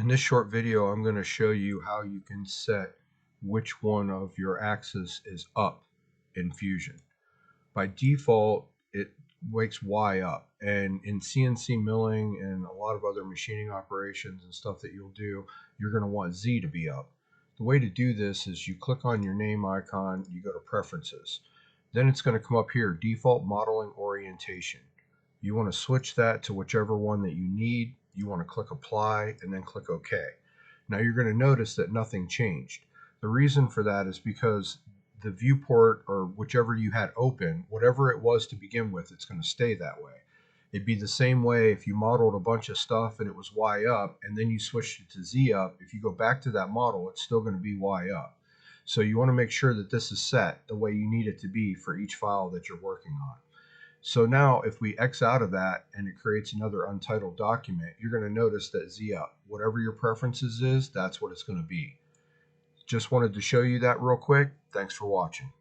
In this short video, I'm going to show you how you can set which one of your axes is up in Fusion. By default, it wakes Y up, and in CNC milling and a lot of other machining operations and stuff that you'll do, you're going to want Z to be up. The way to do this is you click on your name icon, you go to Preferences. Then it's going to come up here, Default Modeling Orientation. You want to switch that to whichever one that you need. You want to click Apply and then click OK. Now you're going to notice that nothing changed. The reason for that is because the viewport, or whichever you had open, whatever it was to begin with, it's going to stay that way. It'd be the same way if you modeled a bunch of stuff and it was Y up and then you switched it to Z up. If you go back to that model, it's still going to be Y up. So you want to make sure that this is set the way you need it to be for each file that you're working on. So now if we X out of that and it creates another untitled document, you're going to notice that Z up, whatever your preferences is, that's what it's going to be. Just wanted to show you that real quick. Thanks for watching.